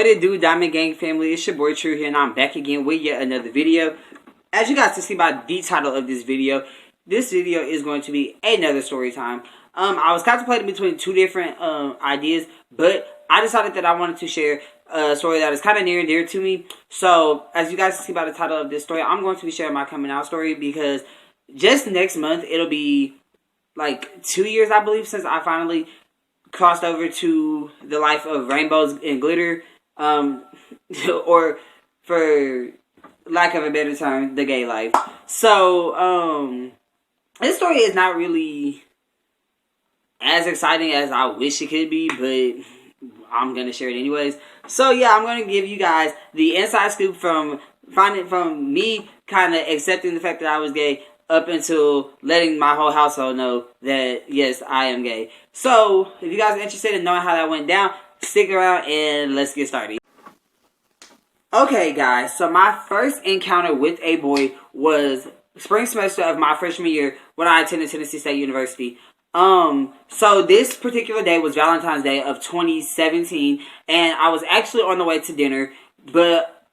What it do, Diamond Gang family? It's your boy True here, and I'm back again with yet another video. As you guys can see by the title of this video is going to be another story time. I was contemplating between two different ideas, but I decided that I wanted to share a story that is kind of near and dear to me. So, as you guys can see by the title of this story, I'm going to be sharing my coming out story because just next month, it'll be like 2 years, I believe, since I finally crossed over to the life of rainbows and glitter, or for lack of a better term, the gay life. So, this story is not really as exciting as I wish it could be, but I'm going to share it anyways. So, yeah, I'm going to give you guys the inside scoop from me kind of accepting the fact that I was gay up until letting my whole household know that, yes, I am gay. So, if you guys are interested in knowing how that went down, stick around and let's get started. Okay, guys, so my first encounter with a boy was spring semester of my freshman year when I attended Tennessee State University. So this particular day was Valentine's Day of 2017, and I was actually on the way to dinner, but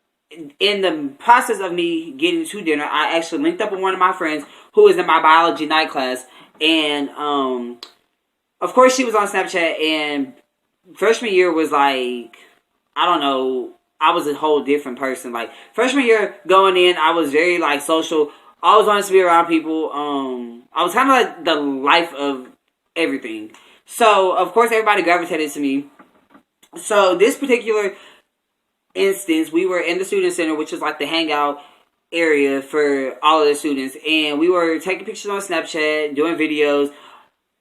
in the process of me getting to dinner, I actually linked up with one of my friends who was in my biology night class, and, of course she was on Snapchat, and freshman year was like, I don't know, I was a whole different person. Like, freshman year going in, I was very, like, social, always wanted to be around people, I was kind of like the life of everything. So, of course, everybody gravitated to me. So, this particular instance, we were in the student center, which is like the hangout area for all of the students, and we were taking pictures on Snapchat, doing videos,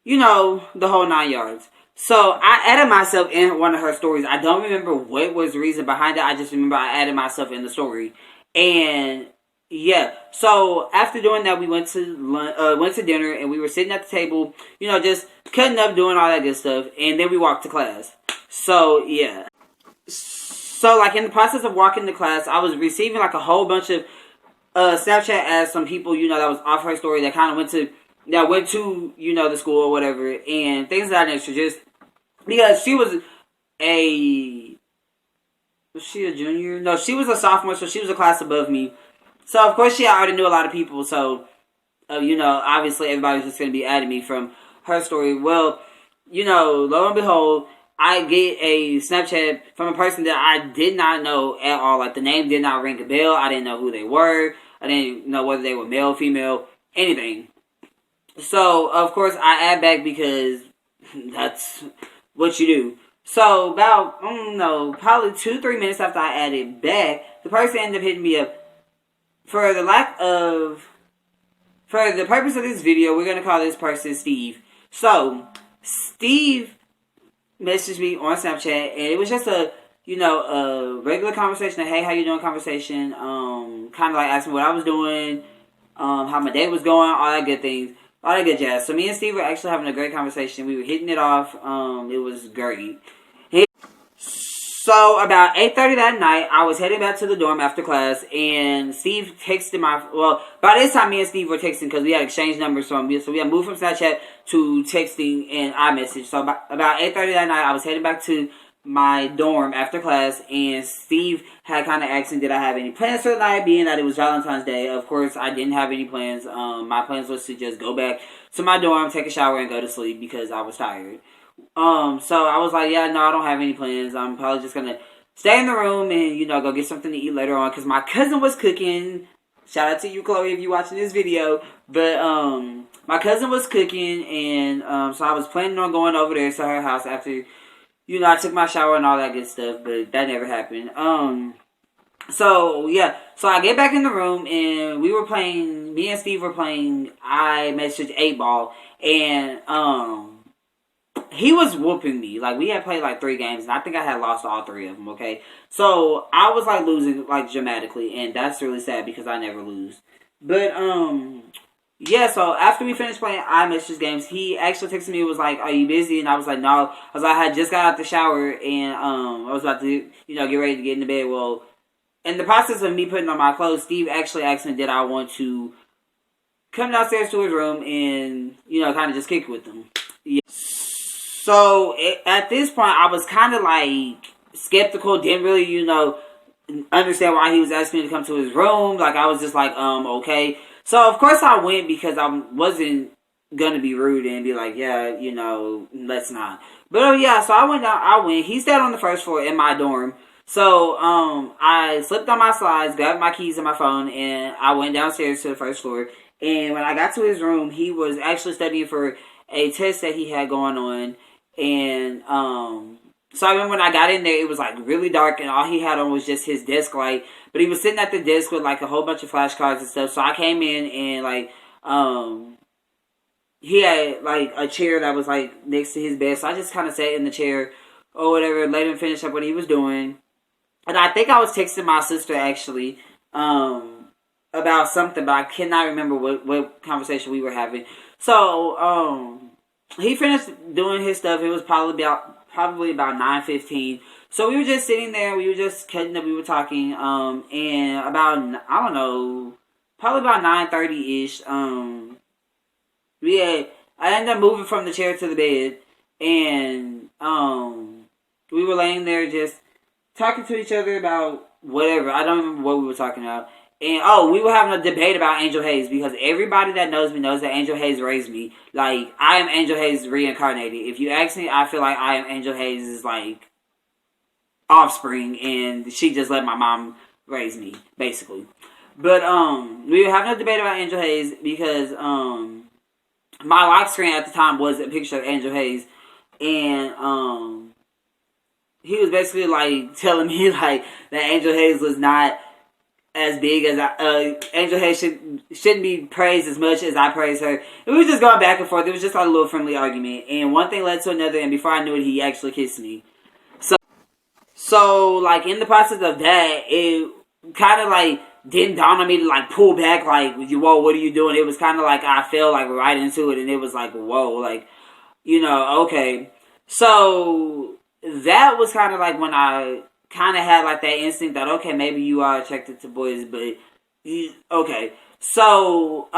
you know, the whole 9 yards. So I added myself in one of her stories. I don't remember what was the reason behind it. I just remember I added myself in the story, and yeah. So after doing that, we went to dinner, and we were sitting at the table, you know, just cutting up, doing all that good stuff, and then we walked to class. So yeah. So, like, in the process of walking to class, I was receiving, like, a whole bunch of Snapchat as some people, you know, that was off her story that kind of went to, you know, the school or whatever, and things of that nature, just because she was she a junior? No, she was a sophomore, so she was a class above me. So, of course, she already knew a lot of people, so, you know, obviously everybody was just going to be adding me from her story. Well, you know, lo and behold, I get a Snapchat from a person that I did not know at all. Like, the name did not ring a bell. I didn't know who they were. I didn't know whether they were male, female, anything. So, of course, I add back because that's what you do. So, about, I don't know, probably 2-3 minutes after I added back, the person ended up hitting me up. For the purpose of this video, we're going to call this person Steve. So, Steve messaged me on Snapchat, and it was just a, you know, a regular conversation, a hey, how you doing conversation, kind of like asking what I was doing, how my day was going, all that good things, all that good jazz. So me and Steve were actually having a great conversation. We were hitting it off. It was great. So about 8:30 that night, I was heading back to the dorm after class, and Steve texted by this time me and Steve were texting because we had exchanged numbers, so we had moved from Snapchat to texting and iMessage. So about 8:30 that night, I was heading back to my dorm after class, and Steve had kind of asked me, did I have any plans for the night, being that it was Valentine's Day. Of course, I didn't have any plans. My plans was to just go back to my dorm, take a shower, and go to sleep because I was tired. So I was like, yeah, no, I don't have any plans. I'm probably just gonna stay in the room and, you know, go get something to eat later on, because my cousin was cooking. Shout out to you, Chloe, if you're watching this video. But, my cousin was cooking, and, so I was planning on going over there to her house after, you know, I took my shower and all that good stuff, but that never happened. So, yeah. So I get back in the room, and me and Steve were playing iMessage 8-ball, and, he was whooping me. Like, we had played, like, 3 games, and I think I had lost all 3 of them, okay? So, I was, like, losing, like, dramatically, and that's really sad because I never lose. But, yeah, so after we finished playing iMessage games, he actually texted me and was like, are you busy? And I was like, no. I was like, I had just got out the shower, and, I was about to, you know, get ready to get into bed. Well, in the process of me putting on my clothes, Steve actually asked me did I want to come downstairs to his room and, you know, kind of just kick with him. Yeah. So, at this point, I was kind of like, skeptical, didn't really, understand why he was asking me to come to his room. Like, I was just like, okay. So, of course, I went because I wasn't gonna be rude and be like, yeah, let's not. But, yeah, so I went. He stayed on the first floor in my dorm. So, I slipped on my slides, grabbed my keys and my phone, and I went downstairs to the first floor. And when I got to his room, he was actually studying for a test that he had going on. And, so I remember when I got in there, it was like really dark and all he had on was just his desk light. But he was sitting at the desk with like a whole bunch of flashcards and stuff. So I came in and like, he had like a chair that was like next to his bed. So I just kind of sat in the chair or whatever, let him finish up what he was doing. And I think I was texting my sister actually, about something, but I cannot remember what conversation we were having. So, he finished doing his stuff. It was probably about 9:15. So we were just sitting there. We were just cutting up. We were talking. And about, I don't know, probably about 9:30-ish. I ended up moving from the chair to the bed. And, we were laying there just talking to each other about whatever. I don't remember what we were talking about. And, we were having a debate about Angel Hayes because everybody that knows me knows that Angel Hayes raised me. Like, I am Angel Hayes reincarnated. If you ask me, I feel like I am Angel Hayes' like, offspring, and she just let my mom raise me, basically. But, we were having a debate about Angel Hayes because, my lock screen at the time was a picture of Angel Hayes. And, he was basically, like, telling me, like, that Angel Hayes was not as big as Angel Hayes shouldn't be praised as much as I praise her. And we were just going back and forth. It was just like a little friendly argument. And one thing led to another, and before I knew it, he actually kissed me. So like, in the process of that, it kind of, like, didn't dawn on me to, like, pull back, like, whoa, what are you doing? It was kind of like I fell, like, right into it, and it was like, whoa, like, okay. So that was kind of like when I kind of had like that instinct that, okay, maybe you are attracted to boys, but okay. So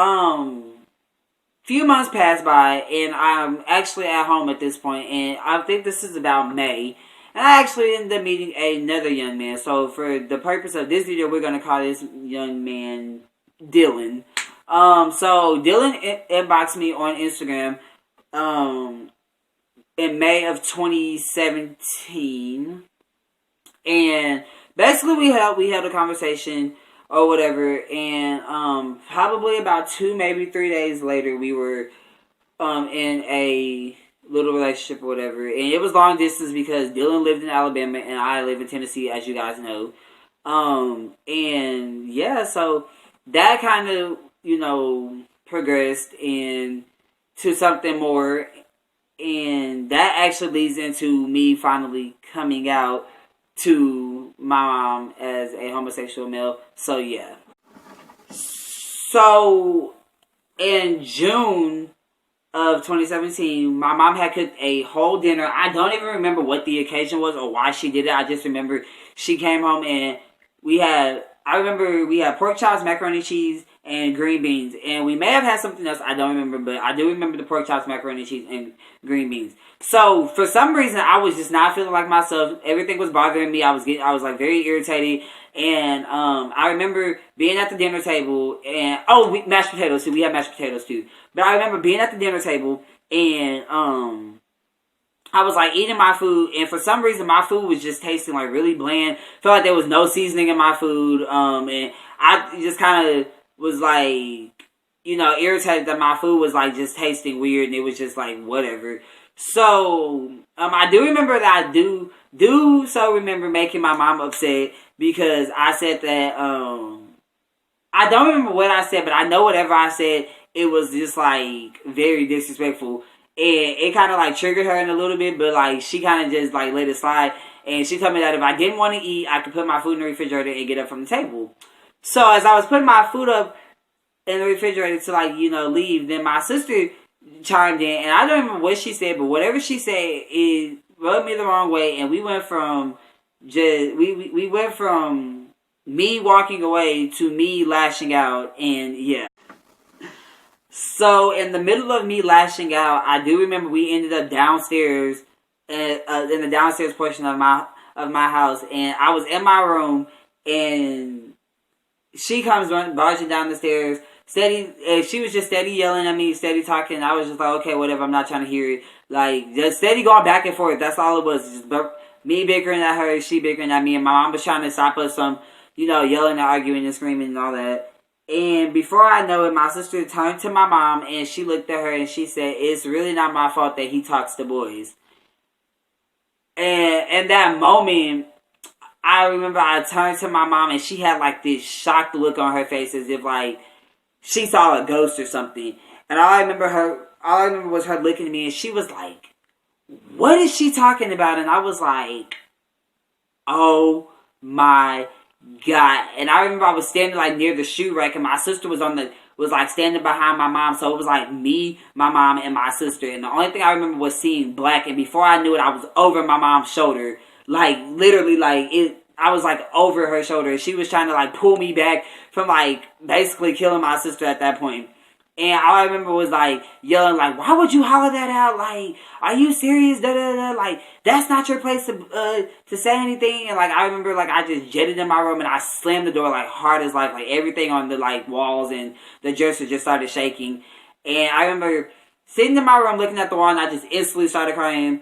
few months passed by and I'm actually at home at this point, and I think this is about May, and I actually ended up meeting another young man. So for the purpose of this video, we're going to call this young man Dylan. So Dylan inboxed me on Instagram in May of 2017. And basically we had a conversation or whatever, and probably about 2, maybe 3 days later, we were in a little relationship or whatever. And it was long distance because Dylan lived in Alabama and I live in Tennessee, as you guys know. And yeah, so that kind of, progressed into something more, and that actually leads into me finally coming out to my mom as a homosexual male. So yeah. So in June of 2017, my mom had cooked a whole dinner. I don't even remember what the occasion was or why she did it. I just remember she came home and we had pork chops, macaroni and cheese, and green beans. And we may have had something else, I don't remember, but I do remember the pork chops, macaroni and cheese, and green beans. So for some reason, I was just not feeling like myself. Everything was bothering me. I was like very irritated. And I remember being at the dinner table and mashed potatoes too. We had mashed potatoes too. But I remember being at the dinner table and I was like eating my food, and for some reason my food was just tasting like really bland. Felt like there was no seasoning in my food, and I just kind of was like, irritated that my food was like just tasting weird, and it was just like whatever. So I do remember that I do remember making my mom upset because I said that I don't remember what I said, but I know whatever I said, it was just like very disrespectful. And it kind of like triggered her in a little bit, but like she kind of just like let it slide. And she told me that if I didn't want to eat, I could put my food in the refrigerator and get up from the table. So as I was putting my food up in the refrigerator to like, leave, then my sister chimed in. And I don't remember what she said, but whatever she said, it rubbed me the wrong way. And we went from we went from me walking away to me lashing out. And yeah. So, in the middle of me lashing out, I do remember we ended up downstairs, in the downstairs portion of my of my house, and I was in my room, and she comes barging down the stairs, steady, and she was just steady yelling at me, steady talking. I was just like, okay, whatever, I'm not trying to hear it. Like, just steady going back and forth. That's all it was. Just me bickering at her, she bickering at me, and my mom was trying to stop us from, yelling and arguing and screaming and all that. And before I know it, my sister turned to my mom, and she looked at her, and she said, it's really not my fault that he talks to boys. And in that moment, I remember I turned to my mom, and she had, like, this shocked look on her face as if, like, she saw a ghost or something. And all I remember was her looking at me, and she was like, what is she talking about? And I was like, oh my God. And I remember I was standing like near the shoe rack, and my sister was like standing behind my mom. So it was like me, my mom, and my sister. And the only thing I remember was seeing black. And before I knew it, I was over my mom's shoulder. Like literally, I was like over her shoulder. And she was trying to like pull me back from like basically killing my sister at that point. And all I remember was, like, yelling, like, why would you holler that out? Like, are you serious? Da-da-da. Like, that's not your place to say anything. And, like, I remember, like, I just jetted in my room and I slammed the door, like, hard as life. Like, everything on the, like, walls and the dresser just started shaking. And I remember sitting in my room looking at the wall, and I just instantly started crying.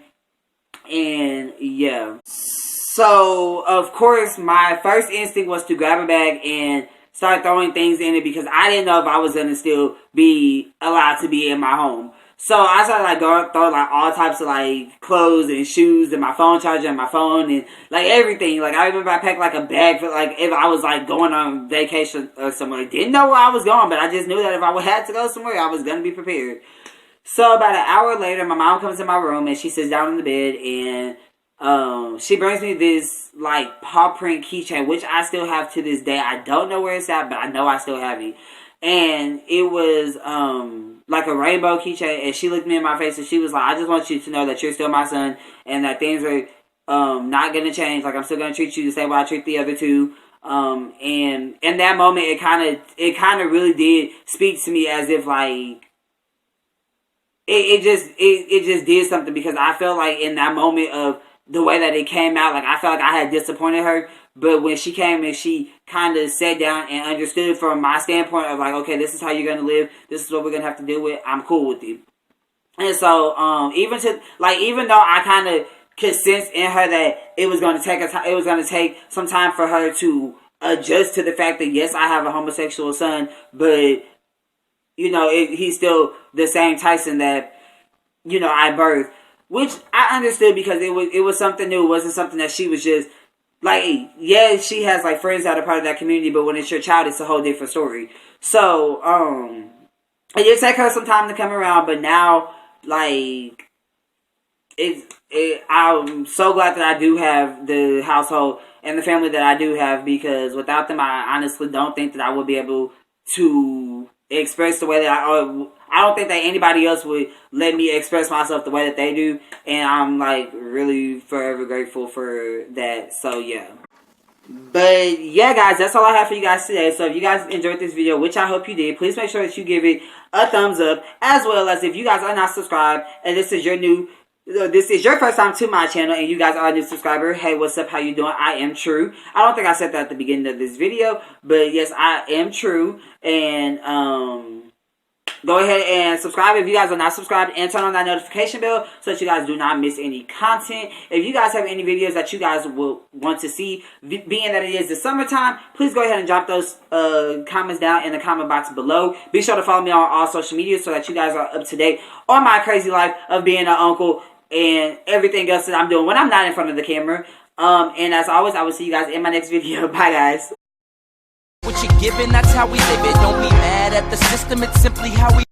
And, yeah. So, of course, my first instinct was to grab a bag and start throwing things in it, because I didn't know if I was going to still be allowed to be in my home. So I started like throwing like all types of like clothes and shoes and my phone charger and my phone and like everything. Like I remember I packed like a bag for like if I was like going on vacation or somewhere. Didn't know where I was going, but I just knew that if I had to go somewhere, I was going to be prepared. So about an hour later, my mom comes in my room and she sits down in the bed, and she brings me this, like, paw print keychain, which I still have to this day. I don't know where it's at, but I know I still have it. And it was, like a rainbow keychain, and she looked me in my face, and she was like, I just want you to know that you're still my son, and that things are, not gonna change. Like, I'm still gonna treat you the same way I treat the other two. And in that moment, it kind of really did speak to me as if, like, it just did something, because I felt like in that moment of the way that it came out, like I felt like I had disappointed her, but when she came and she kind of sat down and understood from my standpoint of like, okay, this is how you're going to live, this is what we're going to have to deal with, I'm cool with it. And so, even though I kind of could sense in her that it was going to take some time for her to adjust to the fact that yes, I have a homosexual son, but he's still the same Tyson that I birthed. Which I understood, because it was something new. It wasn't something that she was just, like, yeah, she has, like, friends that are part of that community, but when it's your child, it's a whole different story. So, it did take her some time to come around, but now, like, I'm so glad that I do have the household and the family that I do have, because without them, I honestly don't think that I would be able to express the way that I don't think that anybody else would let me express myself the way that they do. And I'm like really forever grateful for that. So yeah. But yeah, guys, that's all I have for you guys today. So if you guys enjoyed this video, which I hope you did, please make sure that you give it a thumbs up. As well as if you guys are not subscribed and this is your first time to my channel and you guys are a new subscriber, hey, what's up, how you doing? I am True. I don't think I said that at the beginning of this video, but yes, I am True. And go ahead and subscribe if you guys are not subscribed, and turn on that notification bell so that you guys do not miss any content. If you guys have any videos that you guys will want to see, being that it is the summertime, please go ahead and drop those comments down in the comment box below. Be sure to follow me on all social media so that you guys are up to date on my crazy life of being an uncle and everything else that I'm doing when I'm not in front of the camera. And as always, I will see you guys in my next video. Bye, guys. What you're giving, that's how we live it. Don't be mad at the system, it's simply how we